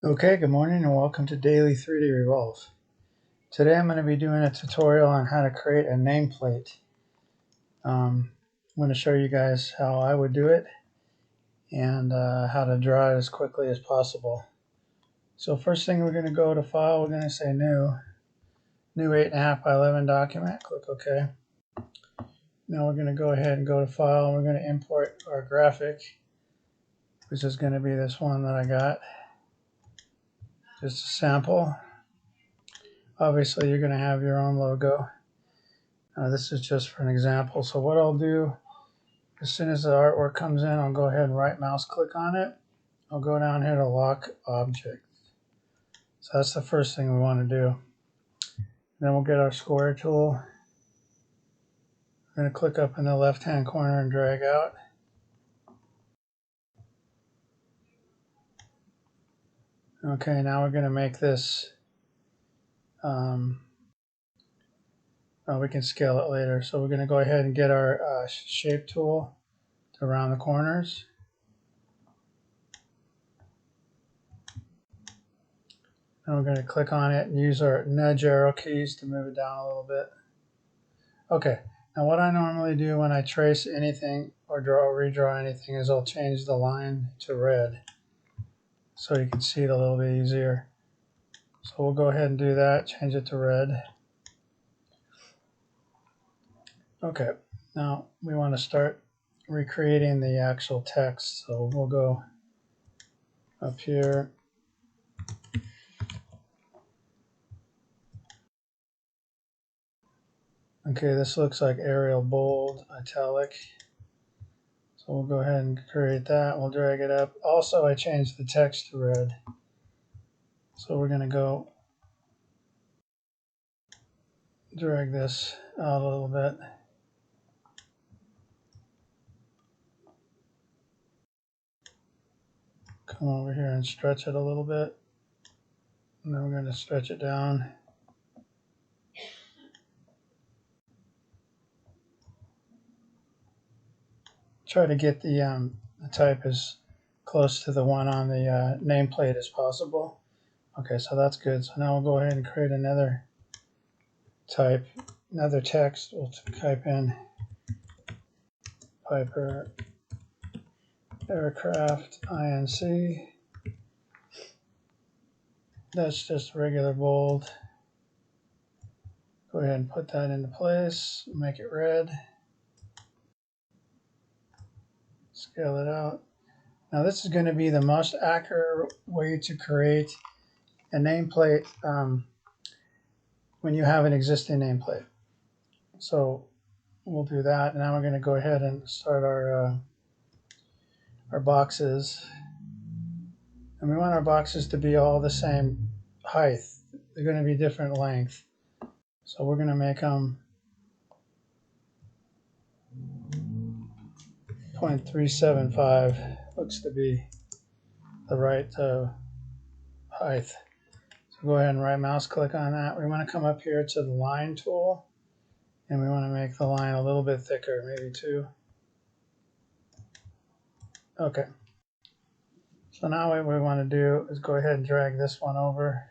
Okay, good morning and welcome to Daily 3D Revolve. Today I'm going to be doing a tutorial on how to create a nameplate. I'm going to show you guys how I would do it and how to draw it as quickly as possible. So first thing, we're going to go to File, we're going to say New 8.5 by 11 document, click OK. Now we're going to go ahead and go to File, and we're going to import our graphic, which is going to be this one that I got. Just a sample. Obviously you're going to have your own logo. This is just for an example. So what I'll do, as soon as the artwork comes in, I'll go ahead and right mouse click on it. I'll go down here to lock object. So that's the first thing we want to do. Then we'll get our square tool. We're going to click up in the left hand corner and drag out. Okay, now we're going to make this, we can scale it later. So we're going to go ahead and get our shape tool to round the corners. And we're going to click on it and use our nudge arrow keys to move it down a little bit. Okay, now what I normally do when I trace anything or redraw anything is I'll change the line to red so you can see it a little bit easier. So we'll go ahead and do that, change it to red. Okay, now we want to start recreating the actual text. So we'll go up here. Okay, this looks like Arial bold, italic. So we'll go ahead and create that. We'll drag it up. Also, I changed the text to red. So we're going to go drag this out a little bit. Come over here and stretch it a little bit. And then we're going to stretch it down. Try to get the type as close to the one on the nameplate as possible. Okay, so that's good. So now we'll go ahead and create another type, another text. We'll type in Piper Aircraft INC. That's just regular bold. Go ahead and put that into place, make it red. Scale it out. Now this is going to be the most accurate way to create a nameplate when you have an existing nameplate. So we'll do that. Now we're going to go ahead and start our boxes. And we want our boxes to be all the same height. They're going to be different length. So we're going to make them 0.375. Looks to be the right height. So go ahead and right mouse click on that. We want to come up here to the line tool. And we want to make the line a little bit thicker, maybe 2. Okay. So now what we want to do is go ahead and drag this one over.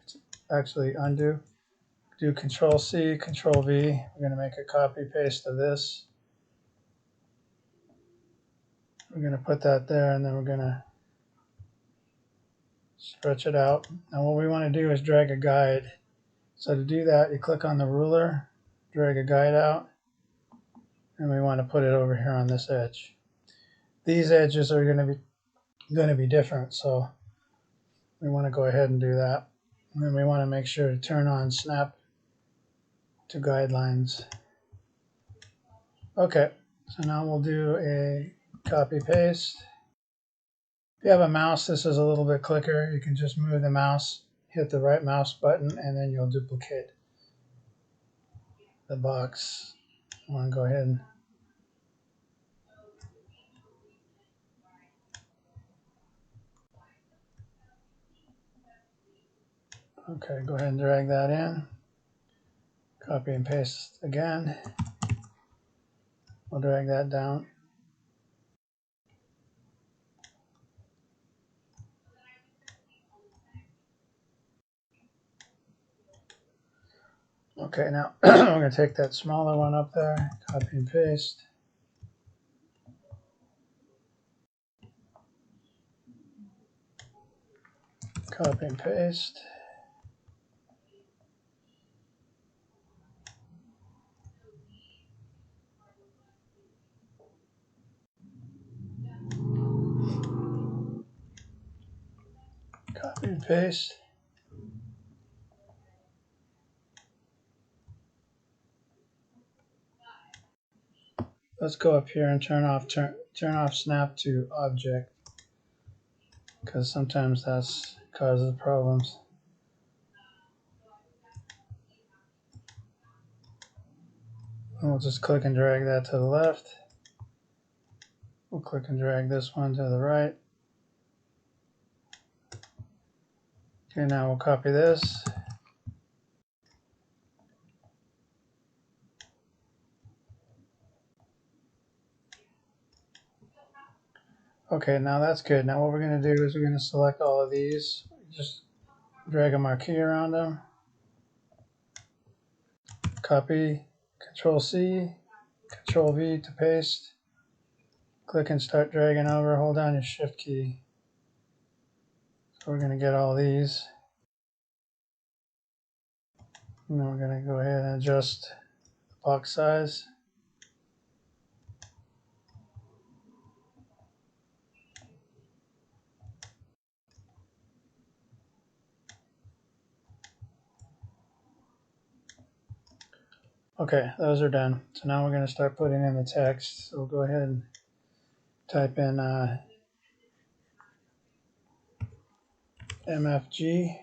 Actually undo. Do Control C, Control V. We're going to make a copy paste of this. We're going to put that there, and then we're going to stretch it out. Now what we want to do is drag a guide. So to do that, you click on the ruler, drag a guide out, and we want to put it over here on this edge. These edges are going to be different, so we want to go ahead and do that. And then we want to make sure to turn on Snap to Guidelines. Okay, so now we'll do a copy paste. If you have a mouse, this is a little bit quicker. You can just move the mouse, hit the right mouse button, and then you'll duplicate the box. I want to go ahead and okay, go ahead and drag that in. Copy and paste again. We'll drag that down. Okay, now I'm going to take that smaller one up there, copy and paste. Copy and paste. Copy and paste. Let's go up here and turn off snap to object, because sometimes that's causes problems. And we'll just click and drag that to the left. We'll click and drag this one to the right. Okay, now we'll copy this. Okay, now that's good. Now what we're going to do is we're going to select all of these. Just drag a marquee around them. Copy, Control C, Control V to paste. Click and start dragging over. Hold down your Shift key. So we're going to get all these. And then we're going to go ahead and adjust the box size. Okay, those are done. So now we're going to start putting in the text. So we'll go ahead and type in MFG.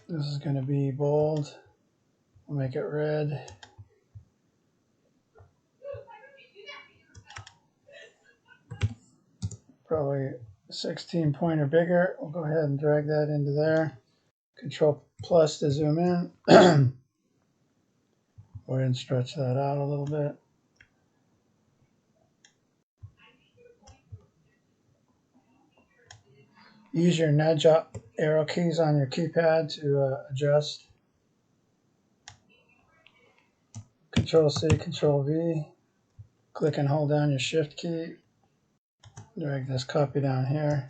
This is going to be bold. We'll make it red. Probably 16 point or bigger. We'll go ahead and drag that into there. Control plus to zoom in. Go ahead and stretch that out a little bit. Use your nudge up arrow keys on your keypad to adjust. Control C, Control V. Click and hold down your Shift key. Drag this copy down here.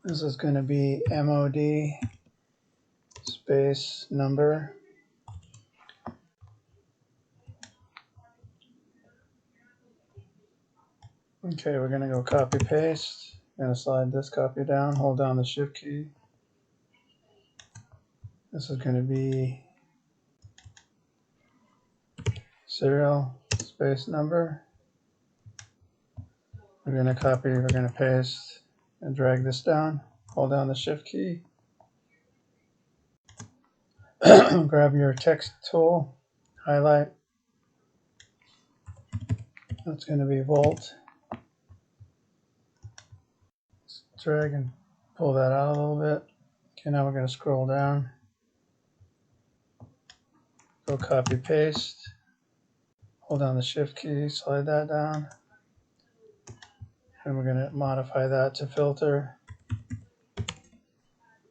This is going to be MOD space number. Okay, we're going to go copy paste. Going to slide this copy down, hold down the Shift key. This is going to be serial space number. We're going to copy, we're going to paste and drag this down. Hold down the Shift key. Grab your text tool, highlight. That's going to be volt. Drag and pull that out a little bit. Okay, now we're going to scroll down. Go copy paste. Hold down the Shift key, slide that down. And we're going to modify that to filter.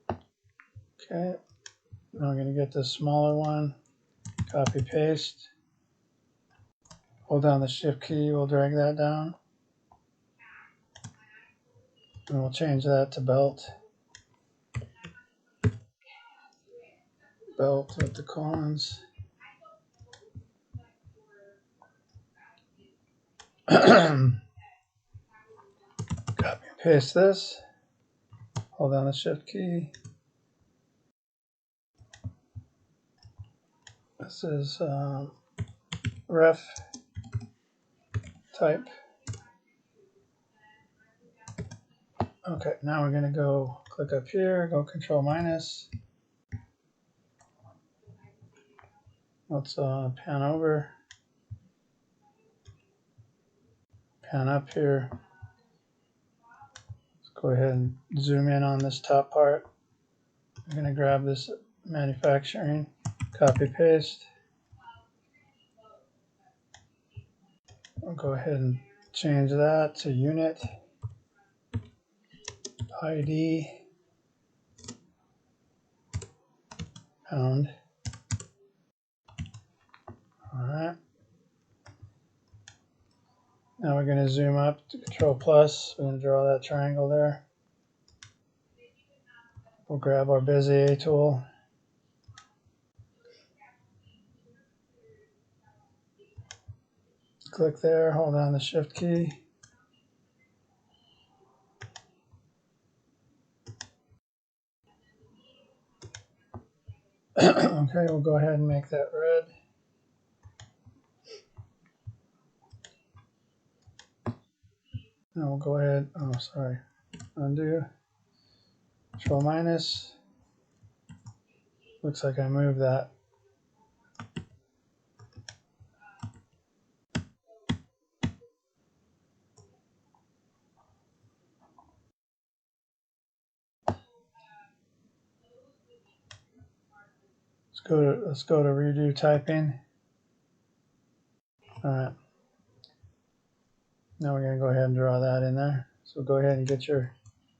Okay, now we're going to get this smaller one. Copy paste. Hold down the Shift key, we'll drag that down. And we'll change that to belt. Belt with the colons. Copy and paste this. Hold down the Shift key. This is ref type. Okay, now we're going to go click up here, go Control minus. Let's pan over. Pan up here. Let's go ahead and zoom in on this top part. I'm going to grab this manufacturing, copy paste. I'll go ahead and change that to unit ID pound. All right. Now we're going to zoom up to Control plus. We're going to draw that triangle there. We'll grab our Bezier tool. Click there, hold down the Shift key. Okay, we'll go ahead and make that red. Now we'll go ahead, oh sorry, undo. Control minus. Looks like I moved that. Let's go to redo typing. All right. Now we're going to go ahead and draw that in there. So go ahead and get your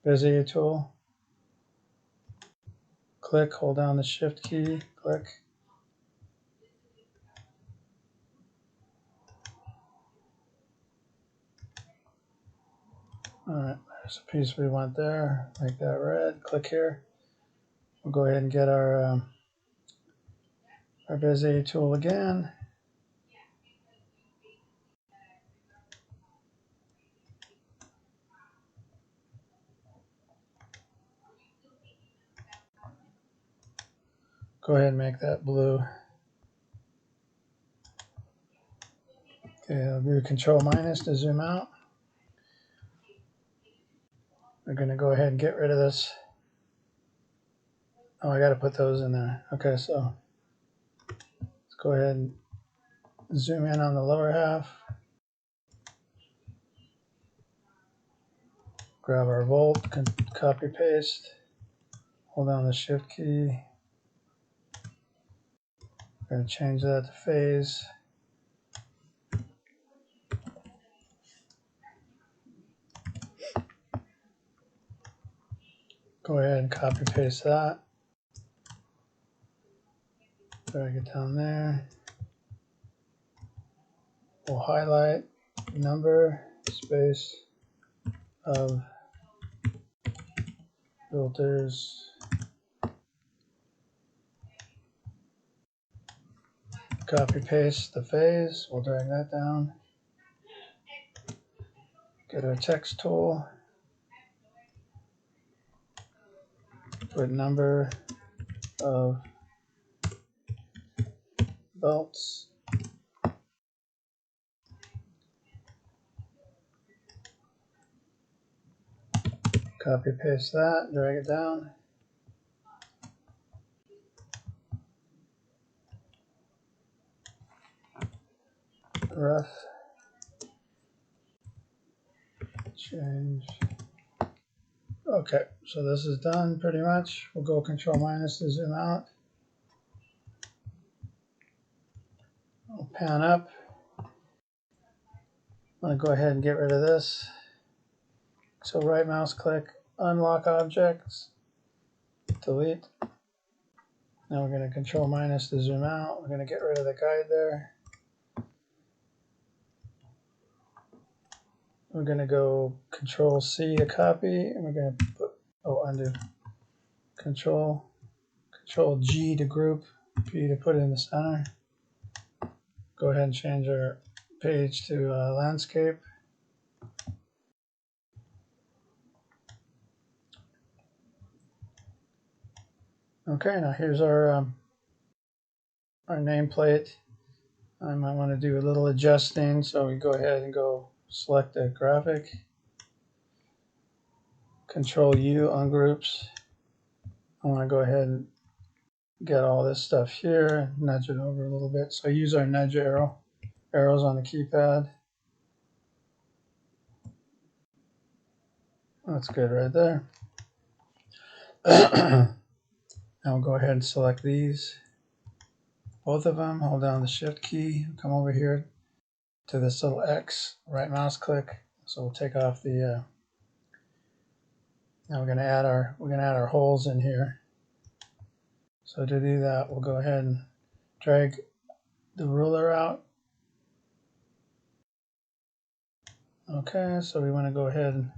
Bezier tool. Click, hold down the Shift key, click. All right, there's a piece we want there. Make that red. Click here. We'll go ahead and get our Bezier tool again. Go ahead and make that blue. Okay, I'll do Control minus to zoom out. We're going to go ahead and get rid of this. Oh, I got to put those in there. Okay, so let's go ahead and zoom in on the lower half. Grab our volt, copy paste, hold down the Shift key. We're going to change that to phase. Go ahead and copy paste that. Drag it down there. We'll highlight number, space of filters. Copy paste the phase. We'll drag that down. Get our text tool. Put number of belts. Copy paste that, drag it down. Ref. Change. Okay, so this is done pretty much. We'll go Control minus to zoom out. We'll pan up. I'm going to go ahead and get rid of this. So right mouse click, unlock objects, delete. Now we're going to Control minus to zoom out. We're going to get rid of the guide there. We're going to go Control C to copy, and we're going to put, undo. Control G to group, P to put it in the center. Go ahead and change our page to landscape. Okay, now here's our nameplate. I might want to do a little adjusting, so we go ahead and go select a graphic. Control U on groups. I want to go ahead and get all this stuff here, nudge it over a little bit. So use our nudge arrows on the keypad. That's good right there. Now we'll go ahead and select these, both of them. Hold down the Shift key, come over here to this little X, right mouse click. So we'll take off the. Now we're going to add our holes in here. So to do that, we'll go ahead and drag the ruler out. Okay, so we want to go ahead and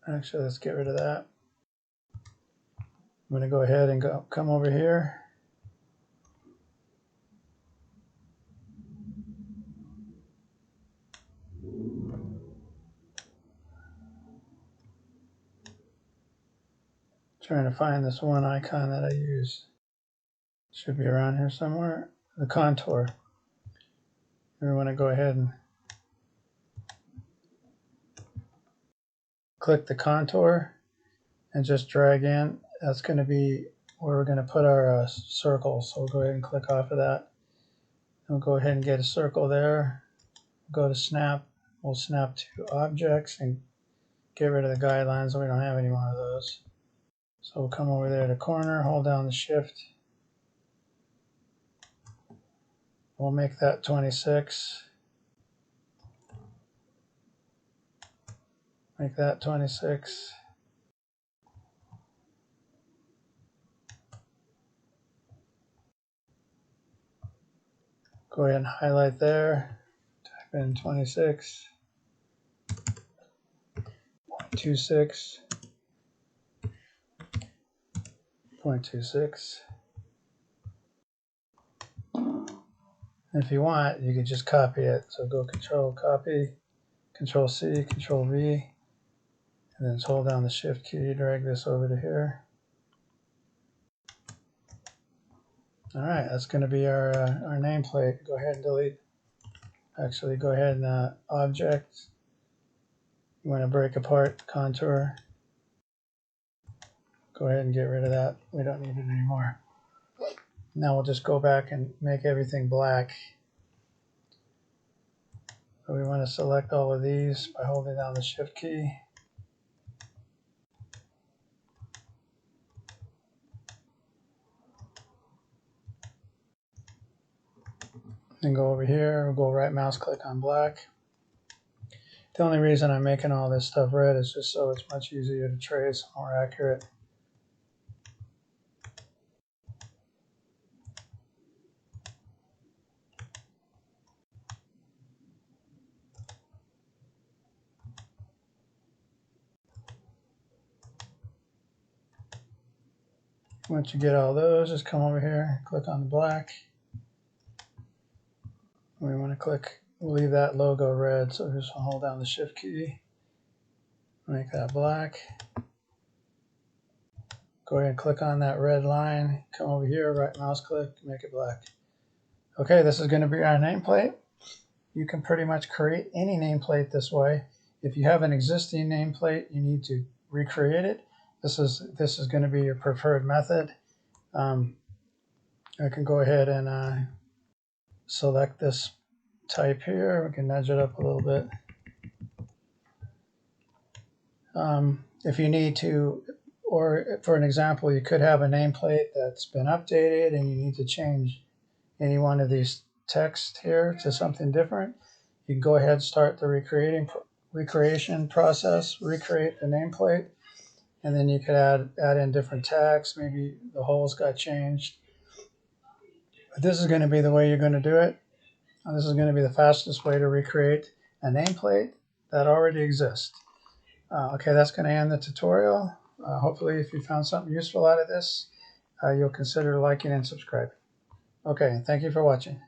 actually, let's get rid of that. I'm going to go ahead and come over here. Trying to find this one icon that I use. Should be around here somewhere. The contour. We want to go ahead and click the contour and just drag in. That's going to be where we're going to put our circle. So we'll go ahead and click off of that. We'll go ahead and get a circle there. Go to snap. We'll snap to objects and get rid of the guidelines. We don't have any more of those. So we'll come over there to corner, hold down the shift. We'll make that 26. Make that 26. Go ahead and highlight there. Type in 26. 0.26. 0.26. If you want, you could just copy it. So go Control Copy, Control C, Control V, and then just hold down the Shift key, drag this over to here. All right, that's going to be our nameplate. Go ahead and delete. Actually, go ahead and Object. You want to break apart contour. Go ahead and get rid of that. We don't need it anymore. Now we'll just go back and make everything black. So we want to select all of these by holding down the Shift key. Then go over here, we'll go right mouse click on black. The only reason I'm making all this stuff red is just so it's much easier to trace, more accurate. Once you get all those, just come over here, click on the black. We want to click, we'll leave that logo red, so just hold down the Shift key, make that black. Go ahead and click on that red line, come over here, right mouse click, make it black. Okay, this is going to be our nameplate. You can pretty much create any nameplate this way. If you have an existing nameplate, you need to recreate it. This is going to be your preferred method. I can go ahead and select this type here. We can nudge it up a little bit. If you need to, or for an example, you could have a nameplate that's been updated and you need to change any one of these text here to something different. You can go ahead and start the recreation process, recreate the nameplate, and then you could add in different tags. Maybe the holes got changed. But this is going to be the way you're going to do it. This is going to be the fastest way to recreate a nameplate that already exists. Okay, that's going to end the tutorial. Hopefully, if you found something useful out of this, you'll consider liking and subscribing. Okay, thank you for watching.